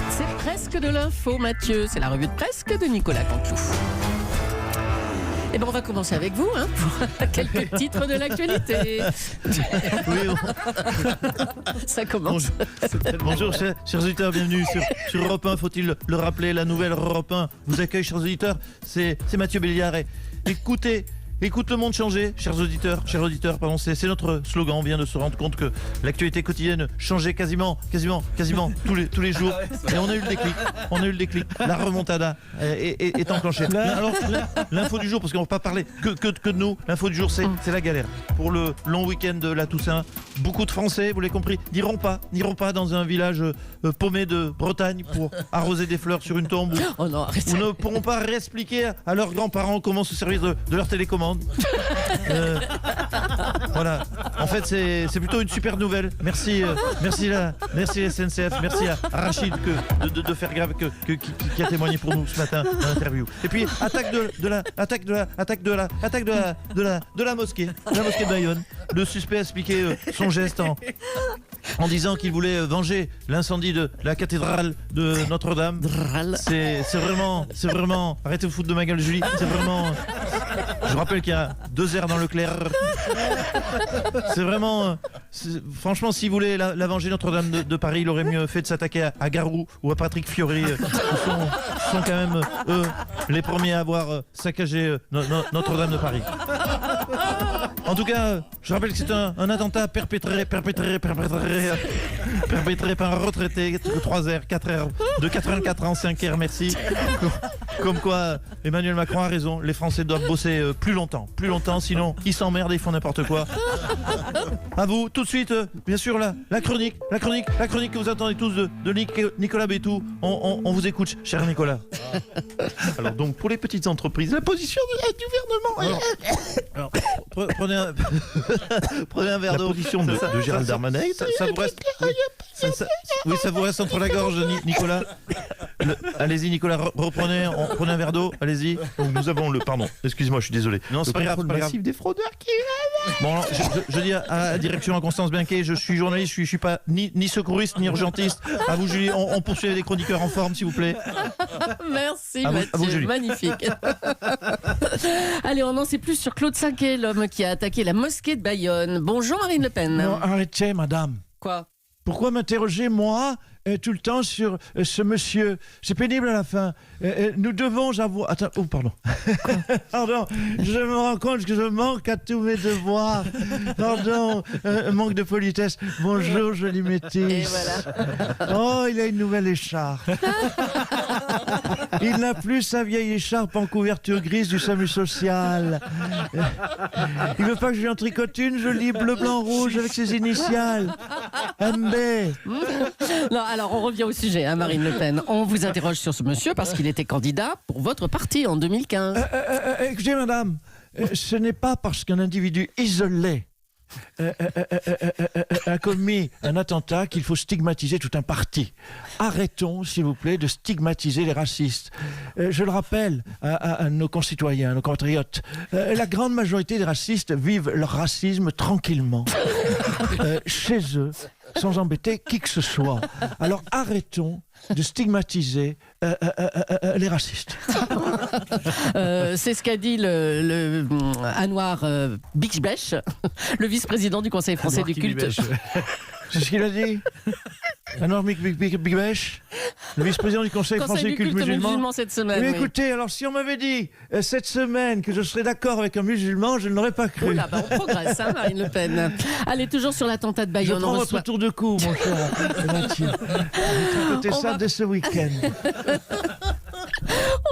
C'est presque de l'info, Mathieu. C'est la revue de presque de Nicolas Canteloup. Et ben on va commencer avec vous, pour quelques titres de l'actualité. Oui, Ça commence. bonjour chers auditeurs, bienvenue sur Europe 1. Faut-il le rappeler, la nouvelle Europe 1 vous accueille, chers auditeurs. C'est Mathieu Béliard. Et écoute le monde changer, chers auditeurs, pardon, c'est notre slogan. On vient de se rendre compte que l'actualité quotidienne changeait quasiment tous les jours. Et on a eu le déclic. La remontada est enclenchée. Alors, l'info du jour, parce qu'on ne va pas parler que de nous, l'info du jour, c'est la galère. Pour le long week-end de la Toussaint, beaucoup de Français, vous l'avez compris, n'iront pas dans un village paumé de Bretagne pour arroser des fleurs sur une tombe Oh non, arrête. ou ne pourront pas réexpliquer à leurs grands-parents comment se servir de leur télécommande. Voilà. En fait, c'est plutôt une super nouvelle. Merci SNCF, merci à Rachid de faire grave qui a témoigné pour nous ce matin dans l'interview. Et puis attaque de la mosquée de Bayonne. Le suspect a expliqué son geste en disant qu'il voulait venger l'incendie de la cathédrale de Notre-Dame. C'est vraiment. Arrêtez de vous foutre de ma gueule, Julie. C'est vraiment. Je vous rappelle qu'il y a 2 R dans le clair. C'est vraiment. Franchement, s'il voulait la venger Notre-Dame de Paris, il aurait mieux fait de s'attaquer à Garou ou à Patrick Fiori. Qui sont quand même, eux, les premiers à avoir saccagé Notre-Dame de Paris. En tout cas, je rappelle que c'est un attentat perpétré par un retraité de 3 R, 4 R, de 84 ans, 5 R, merci. Comme quoi, Emmanuel Macron a raison, les Français doivent bosser plus longtemps, sinon ils s'emmerdent et ils font n'importe quoi. À vous, tout de suite, bien sûr, la chronique que vous attendez tous de Nicolas Bétou. On vous écoute, cher Nicolas. Alors donc, pour les petites entreprises, la position du gouvernement... Alors, prenez un verre d'eau. La position de Gérald Darmanin, ça vous reste... Oui, ça vous reste entre la gorge, Nicolas. Allez-y, Nicolas, prenez un verre d'eau, allez-y. Donc nous avons pardon, excusez-moi, je suis désolé. Non, c'est pas grave, des fraudeurs qui... Bon, alors, je dis à la direction, à Constance Binquet, je suis journaliste, je suis pas ni secouriste, ni urgentiste. À vous, Julie, on poursuit des chroniqueurs en forme, s'il vous plaît. Merci, Mathieu, Mathieu, magnifique. Allez, on n'en sait plus sur Claude Cinquet, l'homme qui a attaqué la mosquée de Bayonne. Bonjour Marine Le Pen. Non, arrêtez, madame. Quoi ? Pourquoi m'interroger, moi, tout le temps sur ce monsieur? C'est pénible à la fin. Nous devons avoir... Attends, oh, pardon. Pardon, je me rends compte que je manque à tous mes devoirs. Pardon, manque de politesse. Bonjour, jolie métisse. Et voilà. Oh, il a une nouvelle écharpe. Il n'a plus sa vieille écharpe en couverture grise du SAMU social. Il veut pas que je lui en tricote une jolie bleu, blanc, rouge avec ses initiales. MB. Non, alors on revient au sujet, Marine Le Pen. On vous interroge sur ce monsieur parce qu'il était candidat pour votre parti en 2015. Écoutez, madame, ce n'est pas parce qu'un individu isolé a commis un attentat qu'il faut stigmatiser tout un parti. Arrêtons, s'il vous plaît, de stigmatiser les racistes. Je le rappelle à nos concitoyens, à nos compatriotes, la grande majorité des racistes vivent leur racisme tranquillement, chez eux, sans embêter qui que ce soit. Alors arrêtons de stigmatiser les racistes. C'est ce qu'a dit le Anouar Bixbech, le vice-président du Conseil français du culte. C'est ce qu'il a dit. Anouar Bixbech, le vice-président du Conseil français du culte musulman cette semaine. Mais oui. écoutez, alors si on m'avait dit cette semaine que je serais d'accord avec un musulman, je ne l'aurais pas cru. Oh là, on progresse, Marine Le Pen. Allez, toujours sur l'attentat de Je Bayonne. prends votre tour de cou, mon cher Mathieu. Écoutez ça dès ce week-end.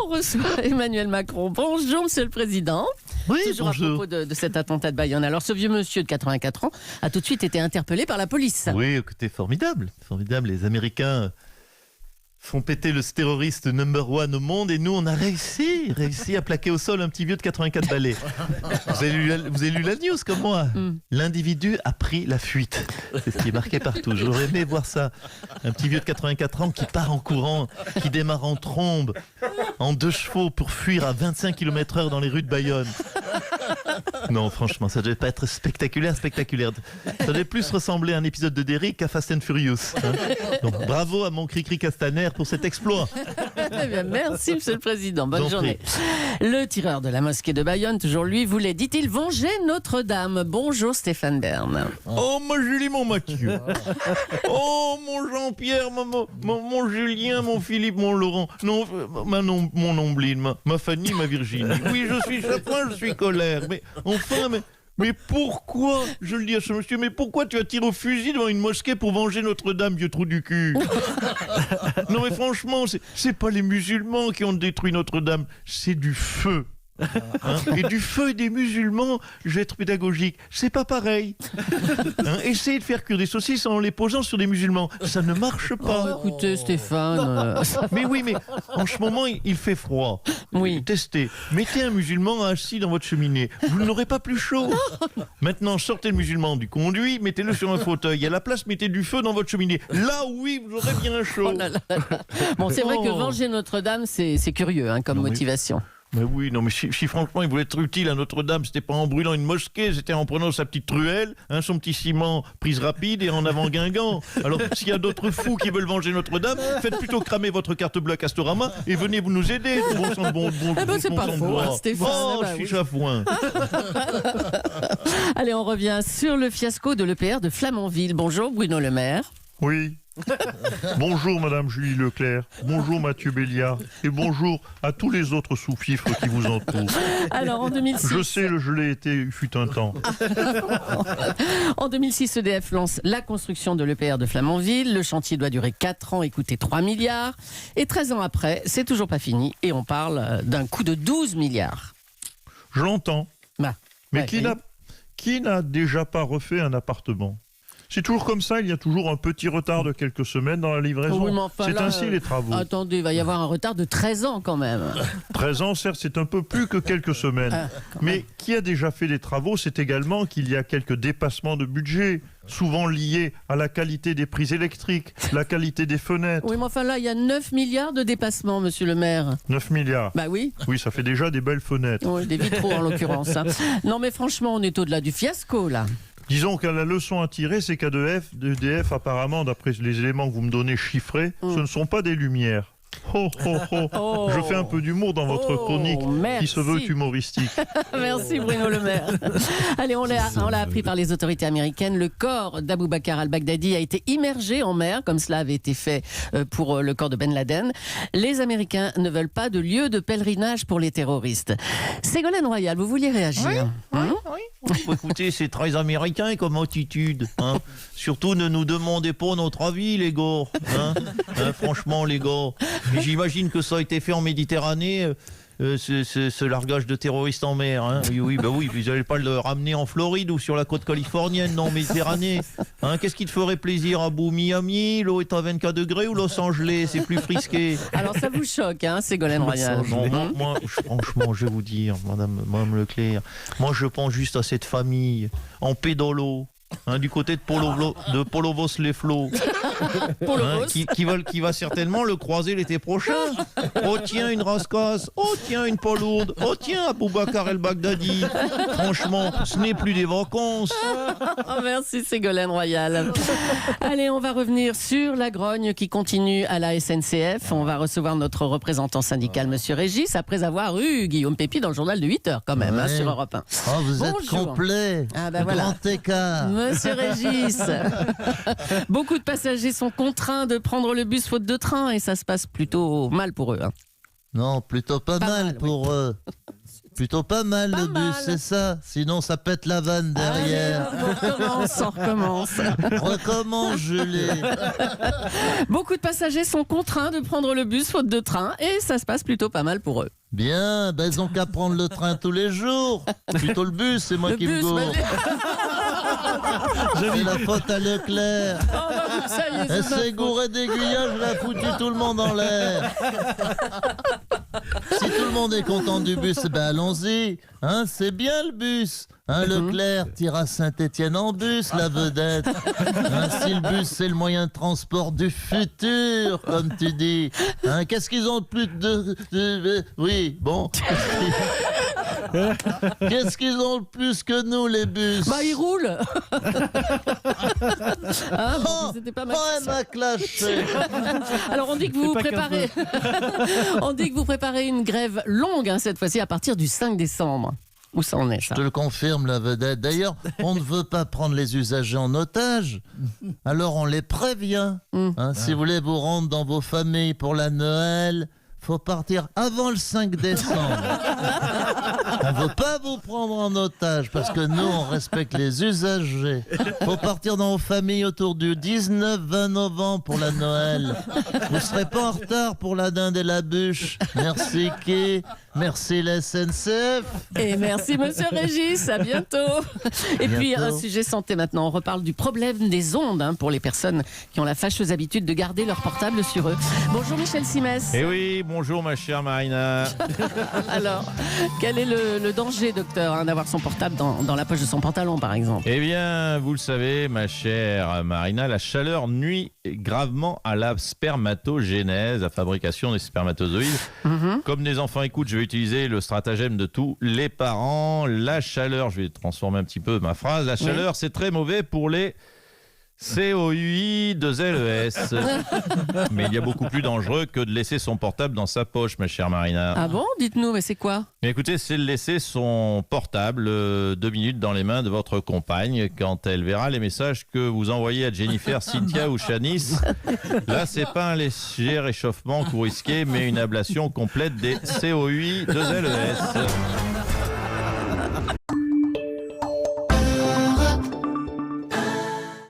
On reçoit Emmanuel Macron. Bonjour, monsieur le président. Oui, Toujours bonjour. à propos de cet attentat de Bayonne. Alors, ce vieux monsieur de 84 ans a tout de suite été interpellé par la police. Oui, écoutez, formidable. Les Américains font péter le terroriste number one au monde et nous, on a réussi à plaquer au sol un petit vieux de 84 balais. Vous avez lu la news comme moi. L'individu a pris la fuite. C'est ce qui est marqué partout. J'aurais aimé voir ça. Un petit vieux de 84 ans qui part en courant, qui démarre en trombe, en 2 chevaux pour fuir à 25 km/h dans les rues de Bayonne. Non, franchement, ça devait pas être spectaculaire. Ça devait plus ressembler à un épisode de Derrick qu'à Fast and Furious. Hein. Donc, bravo à mon Cricri Castaner pour cet exploit. Eh bien, merci, Monsieur le Président. Bonne J'en journée. Le tireur de la mosquée de Bayonne, toujours lui, voulait, dit-il, venger Notre-Dame. Bonjour Stéphane Bern. Oh, ma Julie, mon Mathieu. Oh, mon Jean-Pierre, mon Julien, mon Philippe, mon Laurent. Non, mon Omblin, ma Fanny, ma Virginie. Oui, chaque fois, je suis colère. Mais enfin, mais pourquoi, je le dis à ce monsieur, mais pourquoi tu as tiré au fusil devant une mosquée pour venger Notre-Dame, vieux trou du cul? Non, mais franchement, c'est pas les musulmans qui ont détruit Notre-Dame, c'est du feu. Hein, et du feu et des musulmans, je vais être pédagogique, c'est pas pareil. Hein, essayez de faire cuire des saucisses en les posant sur des musulmans, ça ne marche pas. Oh, écoutez Stéphane. Mais oui, mais en ce moment il fait froid. Oui. Testez, mettez un musulman assis dans votre cheminée, vous n'aurez pas plus chaud. Maintenant sortez le musulman du conduit, mettez-le sur un fauteuil, à la place mettez du feu dans votre cheminée. Là oui, vous aurez bien chaud. Oh là là là. Bon, c'est vrai que venger Notre-Dame, c'est curieux hein, comme motivation. Mais oui, non, mais si franchement il voulait être utile à Notre-Dame, c'était pas en brûlant une mosquée, c'était en prenant sa petite truelle, hein, son petit ciment, prise rapide et en avant Guingamp. Alors, s'il y a d'autres fous qui veulent venger Notre-Dame, faites plutôt cramer votre carte bleue à Castorama et venez vous nous aider. Bon sang de bon c'est pas faux, hein, Stéphane. Oh, bah je suis oui. chafouin. Allez, on revient sur le fiasco de l'EPR de Flamanville. Bonjour Bruno Le Maire. Oui. Bonjour Madame Julie Leclerc, bonjour Mathieu Béliard et bonjour à tous les autres sous-fifres qui vous entourent. Alors en 2006... Je sais, je l'ai été, fut un temps. En 2006, EDF lance la construction de l'EPR de Flamanville. Le chantier doit durer 4 ans et coûter 3 milliards. Et 13 ans après, c'est toujours pas fini et on parle d'un coût de 12 milliards. Je l'entends. Bah, Mais ouais, qui n'a déjà pas refait un appartement ? C'est toujours comme ça, il y a toujours un petit retard de quelques semaines dans la livraison. Oui, mais enfin, c'est là, ainsi les travaux. Attendez, il va y avoir un retard de 13 ans quand même. 13 ans, certes, c'est un peu plus que quelques semaines. Mais qui a déjà fait des travaux, c'est également qu'il y a quelques dépassements de budget, souvent liés à la qualité des prises électriques, la qualité des fenêtres. Oui, mais enfin là, il y a 9 milliards de dépassements, monsieur le maire. 9 milliards. Bah oui. Oui, ça fait déjà des belles fenêtres. Oui, des vitraux en l'occurrence. Hein. Non, mais franchement, on est au-delà du fiasco là. Disons que la leçon à tirer, c'est qu'EDF, apparemment, d'après les éléments que vous me donnez chiffrés, ce ne sont pas des lumières. Oh, oh, oh. Oh. Je fais un peu d'humour dans votre chronique qui se veut humoristique. Merci Bruno Le Maire. Allez, on l'a appris par les autorités américaines. Le corps d'Aboubacar al-Baghdadi a été immergé en mer, comme cela avait été fait pour le corps de Ben Laden. Les Américains ne veulent pas de lieu de pèlerinage pour les terroristes. Ségolène Royal, vous vouliez réagir? Oui. Écoutez, c'est très américain comme attitude. Hein. Surtout ne nous demandez pas notre avis, les gars. Hein, franchement, les gars. Et j'imagine que ça a été fait en Méditerranée, ce largage de terroristes en mer. Hein. Oui, bah oui, vous n'allez pas le ramener en Floride ou sur la côte californienne, non, Méditerranée. Hein, qu'est-ce qui te ferait plaisir à Miami, l'eau est à 24 degrés ou Los Angeles, c'est plus frisqué. Alors ça vous choque, hein, Ségolène Royal? Non, moi, franchement, je vais vous dire, Madame Leclerc, moi je pense juste à cette famille en pédalo. Hein, du côté de Polovos-les-Flots, hein, qui va certainement le croiser l'été prochain. Oh tiens, une rascasse. Oh tiens, une palourde. Oh tiens, Aboubacar el-Baghdadi. Franchement, ce n'est plus des vacances. Oh, merci Ségolène Royal. Allez, on va revenir sur la grogne qui continue à la SNCF. On va recevoir notre représentant syndical, Monsieur Régis, après avoir eu Guillaume Pépi dans le journal de 8h quand même, hein, sur Europe 1. Oh, vous êtes Bonjour. complet. Ah bah voilà. Grand écart. Monsieur Régis, beaucoup de passagers sont contraints de prendre le bus faute de train et ça se passe plutôt mal pour eux. Hein. Non, plutôt pas mal pour eux. Plutôt pas mal Pas le mal. bus, c'est ça. Sinon, ça pète la vanne derrière. On recommence. Recommence, Julie. Beaucoup de passagers sont contraints de prendre le bus faute de train et ça se passe plutôt pas mal pour eux. Bien, ben ils ont qu'à prendre le train tous les jours. Plutôt le bus, c'est moi Le qui bus, me gourre. bah, C'est la faute à Leclerc. oh, bah, ça y est, Elle c'est ma s'est faute. gourée d'aiguillage, elle a foutu tout le monde en l'air. Si tout le monde est content du bus, ben allons-y. Hein, c'est bien le bus. Hein, Leclerc tire à Saint-Étienne en bus, la vedette. Hein, si le bus, c'est le moyen de transport du futur, comme tu dis. Hein, qu'est-ce qu'ils ont de plus de... Oui, bon. Qu'est-ce qu'ils ont de plus que nous, les bus? Bah, il roule. Hein, bon, c'était pas mal. Oh, elle m'a clashé. Alors on dit que vous pas qu'un préparez, on dit que vous préparez une grève longue hein, cette fois-ci à partir du 5 décembre. Où ça en est ça? Je te le confirme, la vedette. D'ailleurs, on ne veut pas prendre les usagers en otage, alors on les prévient. Hein, si vous voulez vous rendre dans vos familles pour la Noël, faut partir avant le 5 décembre. On ne veut pas vous prendre en otage parce que nous, on respecte les usagers. Faut partir dans vos familles autour du 19-20 novembre pour la Noël. Vous ne serez pas en retard pour la dinde et la bûche. Merci qui? Merci la SNCF. Et merci Monsieur Régis, à bientôt. Et puis un Bientôt. sujet santé maintenant, on reparle du problème des ondes hein, pour les personnes qui ont la fâcheuse habitude de garder leur portable sur eux. Bonjour Michel Simès. Eh oui, bonjour ma chère Marina. Alors, quel est le danger, docteur, hein, d'avoir son portable dans la poche de son pantalon par exemple? Eh bien, vous le savez, ma chère Marina, la chaleur nuit gravement à la spermatogénèse, la fabrication des spermatozoïdes. Comme des enfants écoutent, je vais utiliser le stratagème de tous les parents. La chaleur, je vais transformer un petit peu ma phrase, la chaleur, c'est très mauvais pour les COUI-2LES. Mais il y a beaucoup plus dangereux que de laisser son portable dans sa poche, ma chère Marina. Ah bon? Dites-nous, mais c'est quoi? Mais écoutez, c'est de laisser son portable 2 minutes dans les mains de votre compagne quand elle verra les messages que vous envoyez à Jennifer, Cynthia ou Shanice. Là, c'est pas un léger réchauffement que vous risquez, mais une ablation complète des COUI-2LES.